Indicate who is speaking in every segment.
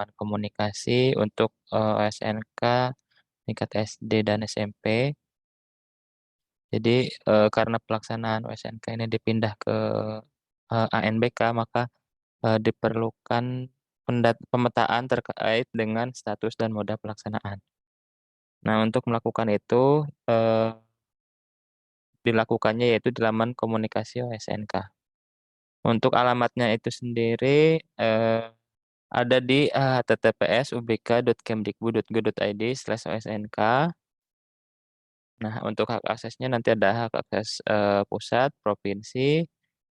Speaker 1: halaman komunikasi untuk, SNK tingkat SD dan SMP. Jadi, karena pelaksanaan SNK ini dipindah ke, ANBK, maka, diperlukan pemetaan terkait dengan status dan moda pelaksanaan. Nah, untuk melakukan itu, dilakukannya yaitu di laman komunikasi OSNK. Untuk alamatnya itu sendiri, ada di, https://ubk.kemdikbud.go.id/osnk. Nah, untuk hak aksesnya nanti ada hak akses, pusat, provinsi,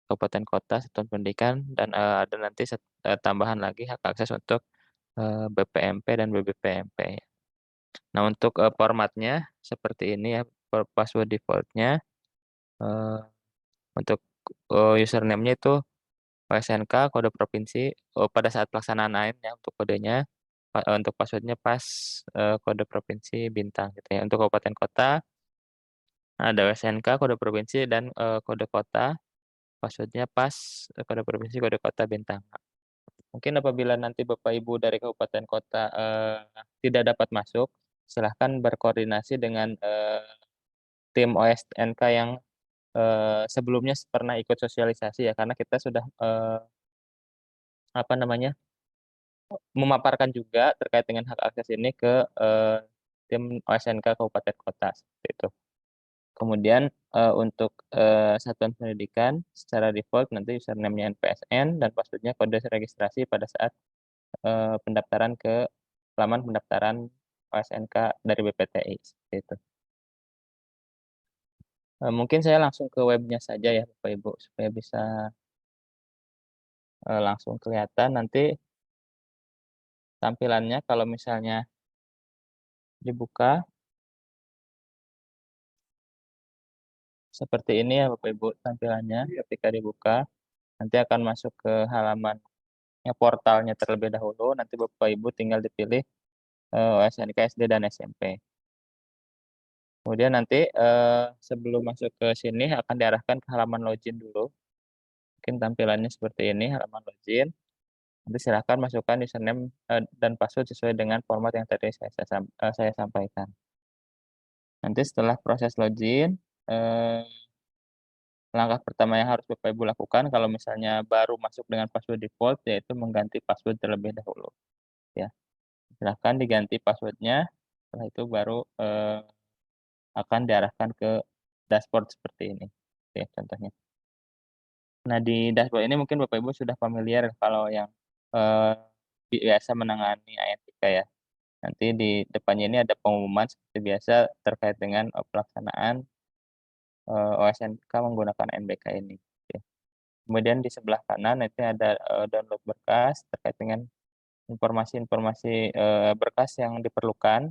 Speaker 1: kabupaten kota, satuan pendidikan, dan, ada nanti tambahan lagi hak akses untuk, BPMP dan BBPMP. Nah, untuk, formatnya seperti ini ya, password default-nya, eee, untuk, username-nya itu OSNK, kode provinsi, pada saat pelaksanaan AN ya untuk kodenya, untuk password-nya pas, kode provinsi bintang gitu ya. Untuk kabupaten kota ada OSNK, kode provinsi, dan, kode kota, password-nya pas, kode provinsi, kode kota bintang. Mungkin apabila nanti Bapak Ibu dari kabupaten kota, tidak dapat masuk, silahkan berkoordinasi dengan, tim OSNK yang, sebelumnya pernah ikut sosialisasi ya, karena kita sudah, apa namanya, memaparkan juga terkait dengan hak akses ini ke, tim OSNK kabupaten kota, seperti itu. Kemudian, untuk, satuan pendidikan secara default nanti username-nya NPSN dan password-nya kode registrasi pada saat, pendaftaran ke laman pendaftaran OSNK dari BPTI, seperti itu. Mungkin saya langsung ke webnya saja ya Bapak Ibu, supaya bisa, langsung kelihatan nanti tampilannya kalau misalnya dibuka, seperti ini ya Bapak Ibu tampilannya ketika dibuka, nanti akan masuk ke halamannya portalnya terlebih dahulu, nanti Bapak Ibu tinggal dipilih, SNK, SD, dan SMP. Kemudian nanti, sebelum masuk ke sini akan diarahkan ke halaman login dulu, mungkin tampilannya seperti ini halaman login, nanti silahkan masukkan username, dan password sesuai dengan format yang tadi saya sampaikan. Nanti setelah proses login, langkah pertama yang harus Bapak Ibu lakukan kalau misalnya baru masuk dengan password default, yaitu mengganti password terlebih dahulu, ya. Silahkan diganti password-nya, setelah itu baru, akan diarahkan ke dashboard seperti ini, ya contohnya. Nah, di dashboard ini mungkin Bapak Ibu sudah familiar kalau yang, eee, biasa menangani ANBK ya. Nanti di depannya ini ada pengumuman seperti biasa terkait dengan, pelaksanaan, OSNK menggunakan NBK ini, ya. Kemudian di sebelah kanan nanti ada, download berkas terkait dengan informasi-informasi, berkas yang diperlukan,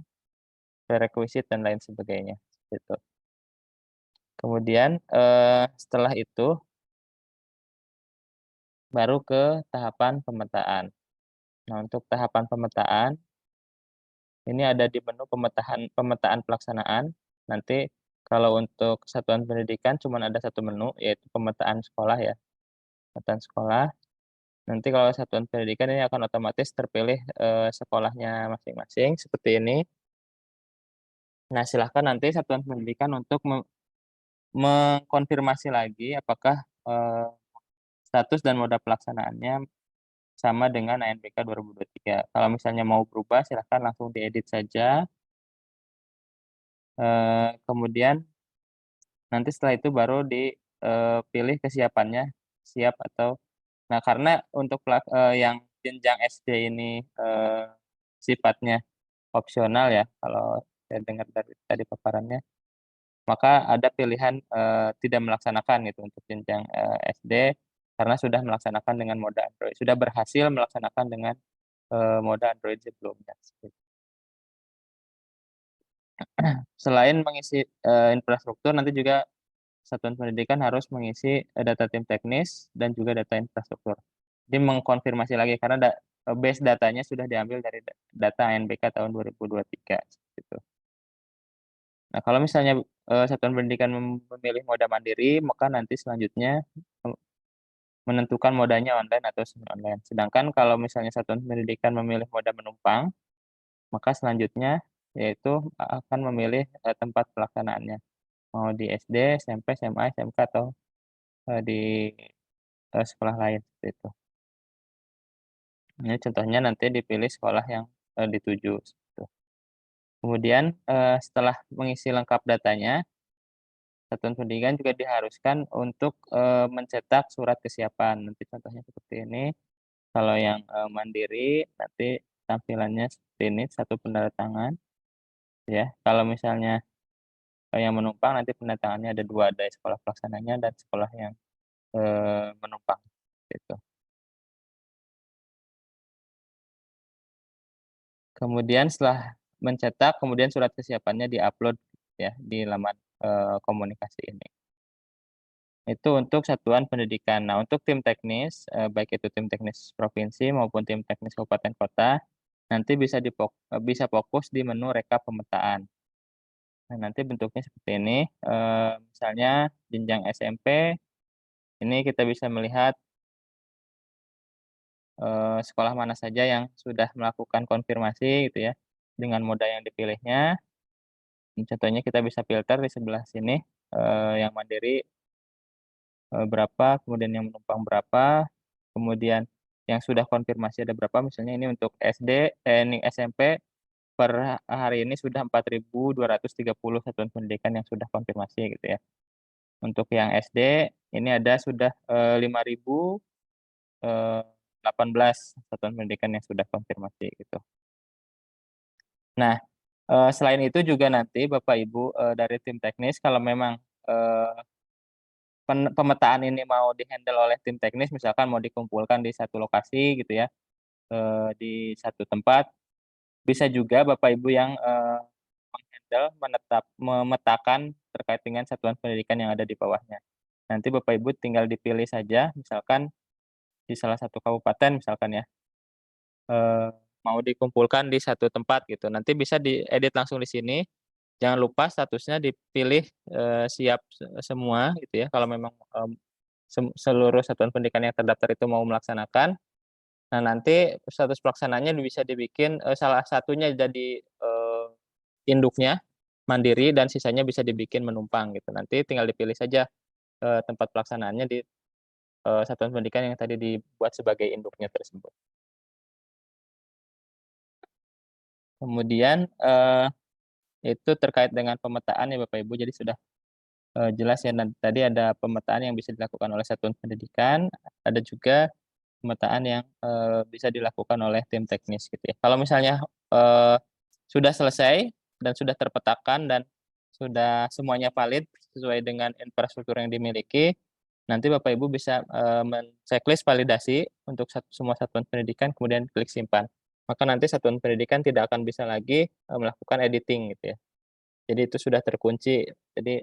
Speaker 1: prerequisite dan lain sebagainya, gitu. Kemudian, setelah itu baru ke tahapan pemetaan. Nah, untuk tahapan pemetaan, ini ada di menu pemetaan pelaksanaan. Nanti kalau untuk satuan pendidikan cuman ada satu menu, yaitu pemetaan sekolah ya, pemetaan sekolah. Nanti kalau satuan pendidikan ini akan otomatis terpilih, sekolahnya masing-masing, seperti ini. Nah, silahkan nanti satuan pendidikan untuk mengkonfirmasi lagi apakah, status dan moda pelaksanaannya sama dengan ANBK 2023. Kalau misalnya mau berubah silahkan langsung diedit saja, kemudian nanti setelah itu baru pilih kesiapannya, siap atau nah karena untuk yang jenjang SD ini, sifatnya opsional ya kalau saya dengar dari tadi paparannya, maka ada pilihan, tidak melaksanakan gitu untuk jenjang, SD karena sudah melaksanakan dengan mode Android, sudah berhasil melaksanakan dengan, mode Android sebelumnya, seperti selain mengisi, infrastruktur nanti juga satuan pendidikan harus mengisi, data tim teknis dan juga data infrastruktur. Jadi mengkonfirmasi lagi karena base datanya sudah diambil dari data ANBK tahun 2023, seperti itu. Nah, kalau misalnya, satuan pendidikan memilih moda mandiri, maka nanti selanjutnya, menentukan modanya online atau semi online. Sedangkan kalau misalnya satuan pendidikan memilih moda menumpang, maka selanjutnya yaitu akan memilih, tempat pelaksanaannya, mau di SD, SMP, SMA, SMK, atau, di, sekolah lain, seperti itu. Ini contohnya nanti dipilih sekolah yang, dituju, gitu. Kemudian, setelah mengisi lengkap datanya, satuan pendidikan juga diharuskan untuk, mencetak surat kesiapan. Nanti contohnya seperti ini, kalau yang, mandiri nanti tampilannya seperti ini, satu pendatangan, ya. Kalau misalnya, yang menumpang nanti pendatangannya ada 2, ada sekolah pelaksananya dan sekolah yang, menumpang, gitu. Kemudian setelah mencetak, kemudian surat kesiapannya di-upload ya di laman, komunikasi ini. Itu untuk satuan pendidikan. Nah, untuk tim teknis, baik itu tim teknis provinsi maupun tim teknis kabupaten kota, nanti bisa fokus di menu rekap pemetaan. Nah, nanti bentuknya seperti ini, misalnya jenjang SMP, ini kita bisa melihat, sekolah mana saja yang sudah melakukan konfirmasi gitu ya, dengan moda yang dipilihnya. Contohnya kita bisa filter di sebelah sini, yang mandiri, berapa, kemudian yang menumpang berapa, kemudian yang sudah konfirmasi ada berapa, misalnya ini untuk SD, ini SMP per hari ini sudah 4.230 satuan pendidikan yang sudah konfirmasi gitu ya. Untuk yang SD ini ada sudah, 5.018 satuan pendidikan yang sudah konfirmasi gitu. Nah, selain itu juga nanti Bapak Ibu, dari tim teknis kalau memang, eee, pemetaan ini mau di-handle oleh tim teknis misalkan mau dikumpulkan di satu lokasi gitu ya, di satu tempat, bisa juga Bapak Ibu yang, meng-handle, memetakan terkait dengan satuan pendidikan yang ada di bawahnya. Nanti Bapak Ibu tinggal dipilih saja misalkan di salah satu kabupaten misalkan ya, eee, mau dikumpulkan di satu tempat gitu, nanti bisa diedit langsung di sini. Jangan lupa statusnya dipilih, siap semua gitu ya, kalau memang, seluruh satuan pendidikan yang terdaftar itu mau melaksanakan. Nah, nanti status pelaksananya bisa dibikin, salah satunya jadi, induknya mandiri dan sisanya bisa dibikin menumpang gitu. Nanti tinggal dipilih saja, tempat pelaksanaannya di, satuan pendidikan yang tadi dibuat sebagai induknya tersebut. Kemudian, itu terkait dengan pemetaan ya Bapak Ibu, jadi sudah jelas ya, tadi ada pemetaan yang bisa dilakukan oleh satuan pendidikan, ada juga pemetaan yang, bisa dilakukan oleh tim teknis gitu ya. Kalau misalnya, eee, sudah selesai dan sudah terpetakan dan sudah semuanya valid sesuai dengan infrastruktur yang dimiliki, nanti Bapak Ibu bisa, checklist validasi untuk semua satuan pendidikan kemudian klik simpan. Maka nanti satuan pendidikan tidak akan bisa lagi, melakukan editing gitu ya. Jadi itu sudah terkunci. Jadi,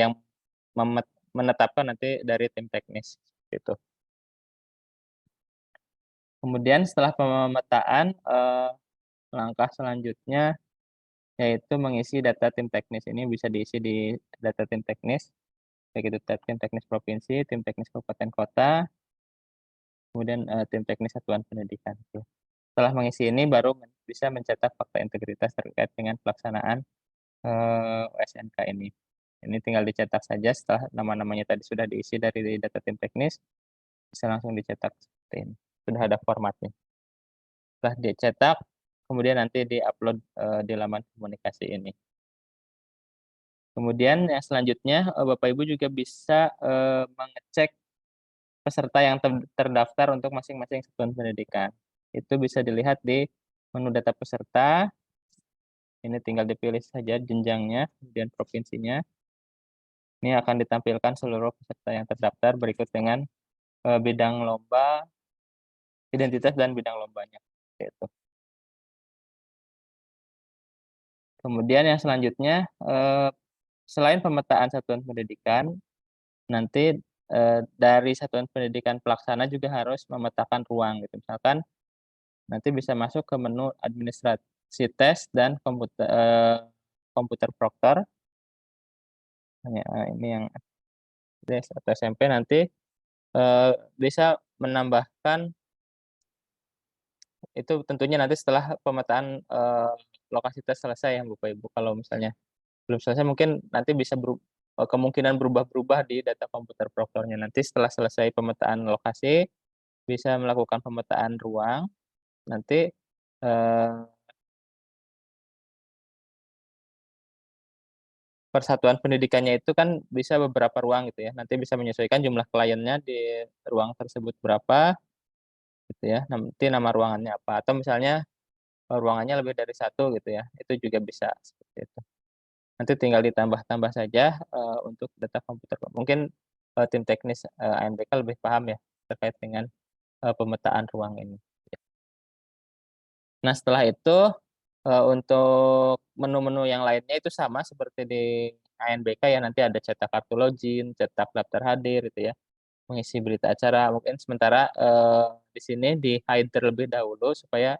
Speaker 1: yang menetapkan nanti dari tim teknis, gitu. Kemudian setelah pemetaan, langkah selanjutnya yaitu mengisi data tim teknis. Ini bisa diisi di data tim teknis, baik itu tim teknis provinsi, tim teknis kabupaten kota, kemudian, tim teknis satuan pendidikan, gitu. Setelah mengisi ini baru bisa mencetak fakta integritas terkait dengan pelaksanaan, USNK ini. Ini tinggal dicetak saja setelah nama-namanya tadi sudah diisi dari data tim teknis, bisa langsung dicetak seperti ini, sudah ada formatnya. Setelah dicetak, kemudian nanti di-upload, di laman komunikasi ini. Kemudian yang selanjutnya, Bapak Ibu juga bisa, mengecek peserta yang terdaftar untuk masing-masing satuan pendidikan. Itu bisa dilihat di menu data peserta, ini tinggal dipilih saja jenjangnya, kemudian provinsinya. Ini akan ditampilkan seluruh peserta yang terdaftar berikut dengan, bidang lomba, identitas dan bidang lombanya, gitu. Kemudian yang selanjutnya, selain pemetaan satuan pendidikan, nanti, dari satuan pendidikan pelaksana juga harus memetakan ruang gitu. Misalkan nanti bisa masuk ke menu administrasi tes dan komputer proktor, ini yang SD atau SMP nanti bisa menambahkan itu tentunya nanti setelah pemetaan, lokasi tes selesai ya Bapak Ibu. Kalau misalnya belum selesai mungkin nanti bisa kemungkinan berubah-berubah di data komputer prokernya. Nanti setelah selesai pemetaan lokasi, bisa melakukan pemetaan ruang, nanti, eee, persatuan pendidikannya itu kan bisa beberapa ruang gitu ya, nanti bisa menyesuaikan jumlah kliennya di ruang tersebut berapa, gitu ya, nanti nama ruangannya apa, atau misalnya, ruangannya lebih dari satu gitu ya, itu juga bisa seperti itu. Nanti tinggal ditambah-tambah saja, untuk data komputer. Mungkin, tim teknis, ANBK lebih paham ya terkait dengan, pemetaan ruang ini. Nah setelah itu, untuk menu-menu yang lainnya itu sama seperti di ANBK ya, nanti ada cetak kartu login, cetak daftar hadir gitu ya, mengisi berita acara. Mungkin sementara, di sini di-hide terlebih dahulu supaya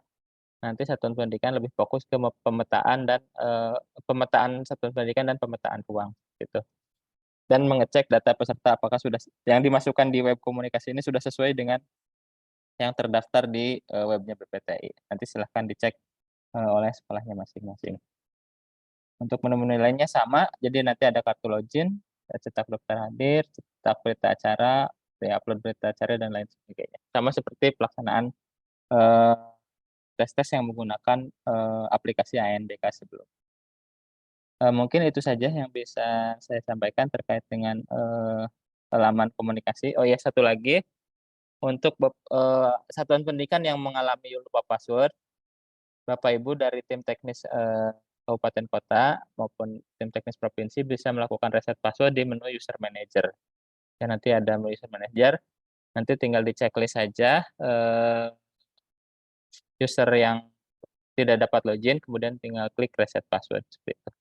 Speaker 1: nanti satuan pendidikan lebih fokus ke pemetaan dan, pemetaan satuan pendidikan dan pemetaan ruang, gitu. Dan mengecek data peserta apakah sudah yang dimasukkan di web komunikasi ini sudah sesuai dengan yang terdaftar di, webnya BPTI. Nanti silahkan dicek, oleh sekolahnya masing-masing. Untuk menu-menu lainnya sama, jadi nanti ada kartu login, cetak daftar hadir, cetak berita acara, upload berita acara dan lain sebagainya. Sama seperti pelaksanaan, eee, tes-tes yang menggunakan, aplikasi ANBK sebelum. Mungkin itu saja yang bisa saya sampaikan terkait dengan, halaman komunikasi. Oh ya satu lagi, untuk satuan pendidikan yang mengalami lupa password, Bapak Ibu dari tim teknis, kabupaten kota maupun tim teknis provinsi bisa melakukan reset password di menu user manager. Ya nanti ada menu user manager, nanti tinggal di-checklist saja, user yang tidak dapat login, kemudian tinggal klik reset password, seperti itu.